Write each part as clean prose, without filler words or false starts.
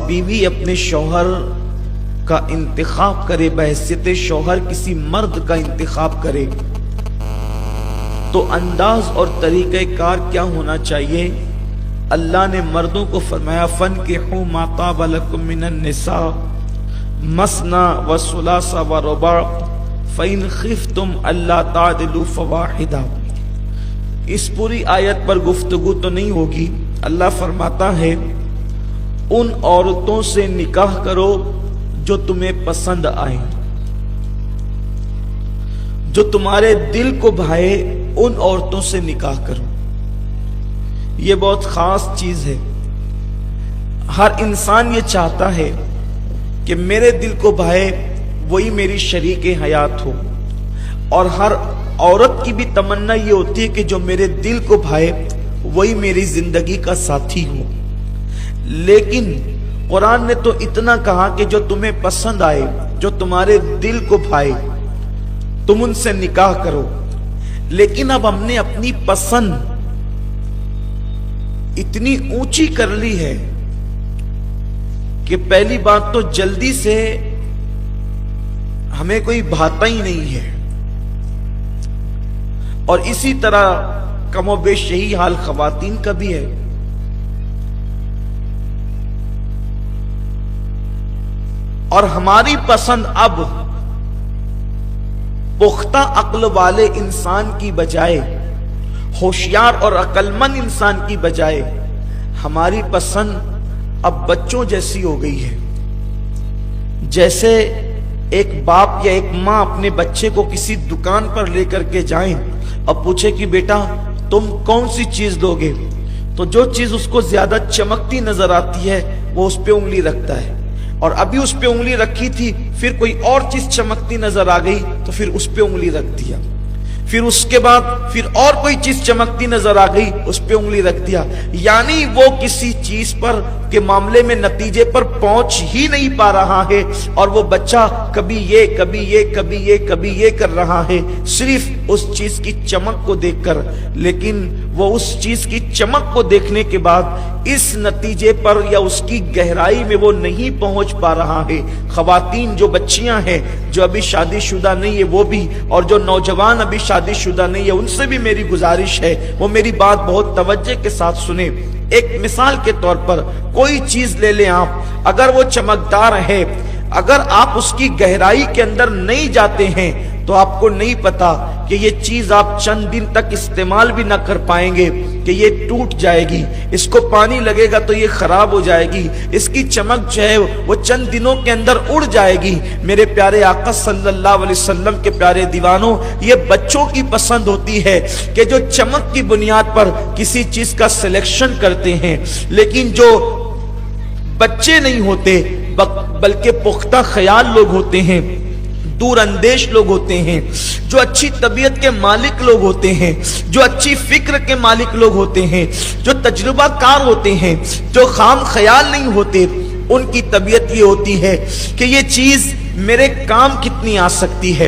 बीवी अपने शौहर का इंतखाब करे, बहैसियत शौहर किसी मर्द का इंतखाब करे, तो अंदाज और तरीक़ेकार क्या होना चाहिए? अल्लाह ने मर्दों को फरमाया फन्किहू मा ताब लकुम मिनन निसा मसना व सुलासा व रुबा फ़इन खिफ्तुम अल्ला तादिलू फवाहिदा। इस पूरी आयत पर गुफ्तगू तो नहीं होगी। अल्लाह फरमाता है उन औरतों से निकाह करो जो तुम्हें पसंद आए, जो तुम्हारे दिल को भाए, उन औरतों से निकाह करो। ये बहुत खास चीज है। हर इंसान ये चाहता है कि मेरे दिल को भाए वही मेरी शरीके हयात हो, और हर औरत की भी तमन्ना ये होती है कि जो मेरे दिल को भाए वही मेरी जिंदगी का साथी हो। लेकिन कुरान ने तो इतना कहा कि जो तुम्हें पसंद आए, जो तुम्हारे दिल को भाए, तुम उनसे निकाह करो। लेकिन अब हमने अपनी पसंद इतनी ऊंची कर ली है कि पहली बात तो जल्दी से हमें कोई भाता ही नहीं है, और इसी तरह कमोबेश यही हाल खवातीन का भी है। और हमारी पसंद अब पुख्ता अक्ल वाले इंसान की बजाय, होशियार और अक्लमंद इंसान की बजाय, हमारी पसंद अब बच्चों जैसी हो गई है। जैसे एक बाप या एक माँ अपने बच्चे को किसी दुकान पर लेकर के जाएं और पूछे कि बेटा तुम कौन सी चीज लोगे, तो जो चीज उसको ज्यादा चमकती नजर आती है वो उस पे उंगली रखता है, और अभी उस पे उंगली रखी थी, फिर कोई और चीज चमकती नजर आ गई तो फिर उस पे उंगली रख दिया, फिर उसके बाद फिर और कोई चीज चमकती नजर आ गई, उस पे उंगली रख दिया। यानी वो किसी चीज पर के मामले में नतीजे पर पहुंच ही नहीं पा रहा है, और वो बच्चा कभी ये कभी ये कभी ये कभी ये कर रहा है, सिर्फ उस चीज की चमक को देखकर। लेकिन वो उस चीज की चमक को देखने के बाद इस नतीजे पर या उसकी गहराई में वो नहीं पहुंच पा रहा है। खवातीन जो बच्चियां हैं, जो अभी शादीशुदा नहीं है वो भी, और जो नौजवान अभी शादीशुदा नहीं है उनसे भी मेरी गुजारिश है वो मेरी बात बहुत तवज्जो के साथ सुने। एक मिसाल के तौर पर कोई चीज ले लें आप, अगर वो चमकदार है, अगर आप उसकी गहराई के अंदर नहीं जाते हैं तो आपको नहीं पता कि ये चीज आप चंद दिन तक इस्तेमाल भी ना कर पाएंगे, कि ये टूट जाएगी, इसको पानी लगेगा तो ये खराब हो जाएगी, इसकी चमक जो है वो चंद दिनों के अंदर उड़ जाएगी। मेरे प्यारे आका सल्लल्लाहु अलैहि वसल्लम के प्यारे दीवानों, ये बच्चों की पसंद होती है कि जो चमक की बुनियाद पर किसी चीज का सिलेक्शन करते हैं। लेकिन जो बच्चे नहीं होते बल्कि पुख्ता ख्याल लोग होते हैं, दूर अंदेश लोग होते हैं, जो अच्छी तबीयत के मालिक लोग होते हैं, जो अच्छी फिक्र के मालिक लोग होते हैं, जो तजुर्बाकार होते हैं, जो खाम ख्याल नहीं होते, उनकी तबीयत ये होती है कि ये चीज मेरे काम कितनी आ सकती है।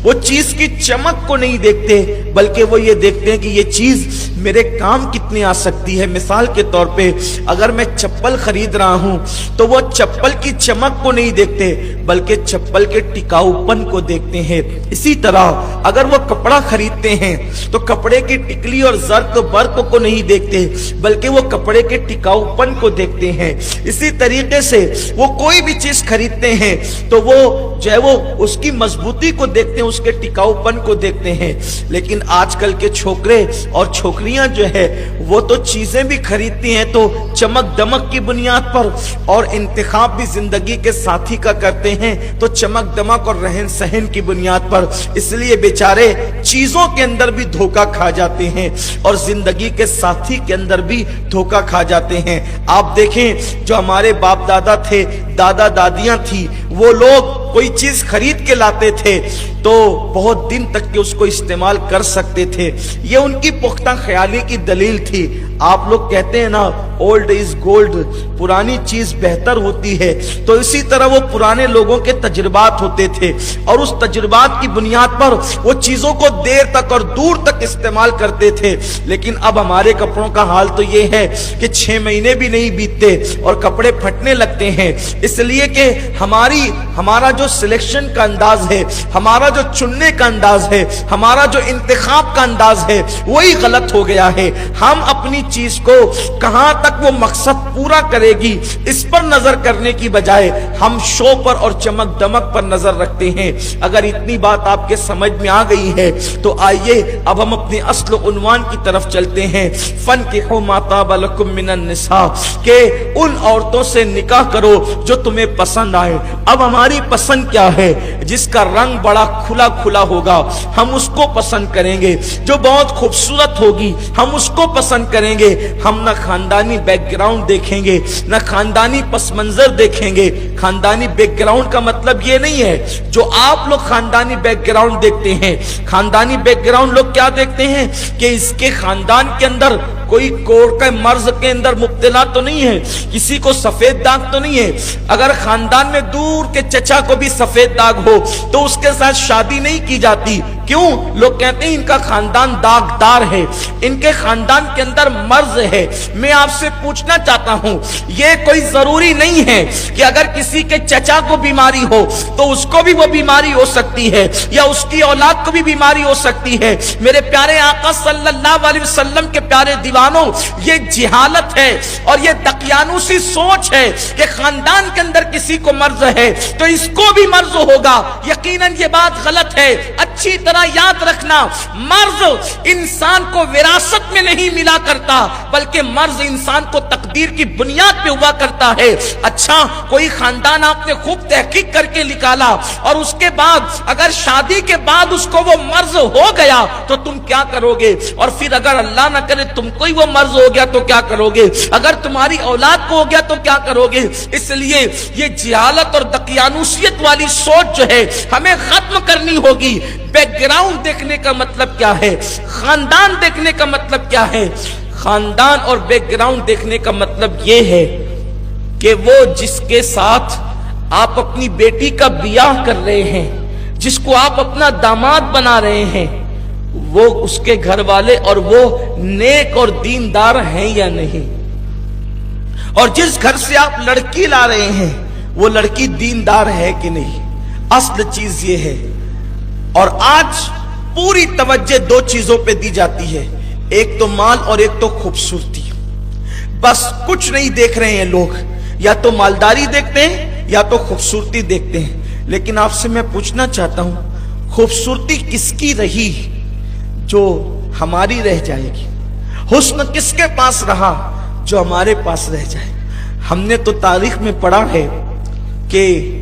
वो चीज की चमक को नहीं देखते बल्कि वो ये देखते हैं कि ये चीज मेरे काम कितनी आ सकती है। मिसाल के तौर पे अगर मैं चप्पल खरीद रहा हूं तो वो चप्पल की चमक को नहीं देखते बल्कि चप्पल के टिकाऊपन को देखते हैं। इसी तरह अगर वो कपड़ा खरीदते हैं तो कपड़े की टिकली और जर्क बर्क को नहीं देखते बल्कि वो कपड़े के टिकाऊपन को देखते हैं। इसी तरीके से वो कोई भी चीज खरीदते हैं तो वो जो है वो उसकी मजबूती को देखते हैं, उसके टिकाऊपन को देखते हैं। लेकिन आजकल के छोकरे और छोकरियां जो है वो तो चीजें भी खरीदती हैं तो चमक दमक की बुनियाद पर, और इंतखाब भी जिंदगी के साथी का करते हैं तो चमक दमक और रहन सहन की बुनियाद पर। इसलिए बेचारे चीजों के अंदर भी धोखा खा जाते हैं और जिंदगी के साथी के अंदर भी धोखा खा जाते हैं। आप देखें जो हमारे बाप दादा थे, दादा दादियां थी, वो लोग कोई चीज खरीद के लाते थे तो बहुत दिन तक के उसको इस्तेमाल कर सकते थे। ये उनकी पुख्ता ख्याली की दलील थी। आप लोग कहते हैं ना ओल्ड इज गोल्ड, पुरानी चीज बेहतर होती है, तो इसी तरह वो पुराने लोगों के तजुर्बात होते थे और उस तजुर्बात की बुनियाद पर वो चीजों को देर तक और दूर तक इस्तेमाल करते थे। लेकिन अब हमारे कपड़ों का हाल तो ये है कि 6 महीने भी नहीं बीतते और कपड़े फटने लगते हैं, इसलिए कि हमारा जो सिलेक्शन का अंदाज है, हमारा जो चुनने का अंदाज है, हमारा जो इंतखाब का अंदाज है, वही गलत हो गया है। हम अपनी चीज को कहां तक वो मकसद पूरा करेगी इस पर नजर करने की बजाय हम शो पर और चमक दमक पर नजर रखते हैं। अगर इतनी बात आपके समझ में आ गई है तो आइए अब हम अपने अस्ल उन्वान की तरफ चलते हैं। फनकिहू मा ताबा लकुम मिनन निसा, के उन औरतों से निकाह करो जो तुम्हें पसंद आए। अब हमारी पसंद क्या है? जिसका रंग बड़ा खुला खुला होगा हम उसको पसंद करेंगे, जो बहुत खूबसूरत होगी हम उसको पसंद करेंगे। हम ना खानदानी बैकग्राउंड देखेंगे, ना खानदानी पस मंजर देखेंगे। खानदानी बैकग्राउंड का मतलब ये नहीं है जो आप लोग खानदानी बैकग्राउंड देखते हैं। खानदानी बैकग्राउंड लोग क्या देखते हैं कि इसके खानदान के अंदर कोई कोड़ का मर्ज के अंदर मुब्तला तो नहीं है, किसी को सफेद दाग तो नहीं है। अगर खानदान में दूर के चचा को भी सफेद दाग हो तो उसके साथ शादी नहीं की जाती। क्यों? लोग कहते हैं इनका खानदान दागदार है, इनके खानदान के अंदर मर्ज है। मैं आपसे पूछना चाहता हूं, ये कोई जरूरी नहीं है कि अगर किसी के चचा को बीमारी हो तो उसको भी वो बीमारी हो सकती है या उसकी औलाद को भी बीमारी हो सकती है। मेरे प्यारे आका सल्लल्लाहु अलैहि वसल्लम के प्यारे दीवानों, ये जिहालत है और ये दकियानुसी सोच है कि खानदान के अंदर किसी को मर्ज है तो इसको भी मर्ज होगा। यकीनन ये बात गलत है। अच्छी तरह याद रखना, मर्ज इंसान को विरासत में नहीं मिला करता, बल्कि मर्ज इंसान को तकदीर की बुनियाद पे हुआ करता है। अच्छा, कोई खानदान आपने खूब तहकीक करके निकाला और उसके बाद अगर शादी के बाद उसको वो मर्ज हो गया तो तुम क्या करोगे? और फिर अगर अल्लाह ना करे तुमको ही वो मर्ज हो गया तो क्या करोगे? अगर तुम्हारी औलाद को हो गया तो क्या करोगे? इसलिए ये जिहालत और दकियानुसियत वाली सोच जो है हमें खत्म करनी होगी। बैकग्राउंड देखने का मतलब क्या है? खानदान देखने का मतलब क्या है? खानदान और बैकग्राउंड देखने का मतलब यह है कि वो जिसके साथ आप अपनी बेटी का बियाह कर रहे हैं, जिसको आप अपना दामाद बना रहे हैं, वो उसके घर वाले और वो नेक और दीनदार हैं या नहीं। और जिस घर से आप लड़की ला रहे हैं वो लड़की दीनदार है कि नहीं। असल चीज ये है। और आज पूरी तवज्जो 2 चीजों पे दी जाती है, एक तो माल और एक तो खूबसूरती। बस कुछ नहीं देख रहे हैं लोग, या तो मालदारी देखते हैं या तो खूबसूरती देखते हैं। लेकिन आपसे मैं पूछना चाहता हूं, खूबसूरती किसकी रही जो हमारी रह जाएगी? हुस्न किसके पास रहा जो हमारे पास रह जाए? हमने तो तारीख में पढ़ा है कि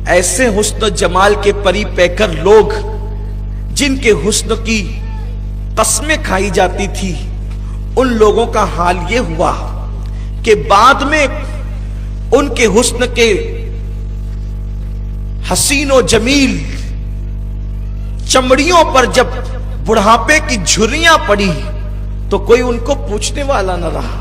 ऐसे हुस्न जमाल के परी पैकर लोग जिनके हुस्न की कस्में खाई जाती थी, उन लोगों का हाल ये हुआ कि बाद में उनके हुस्न के हसीनो जमील चमड़ियों पर जब बुढ़ापे की झुर्रियां पड़ी तो कोई उनको पूछने वाला न रहा।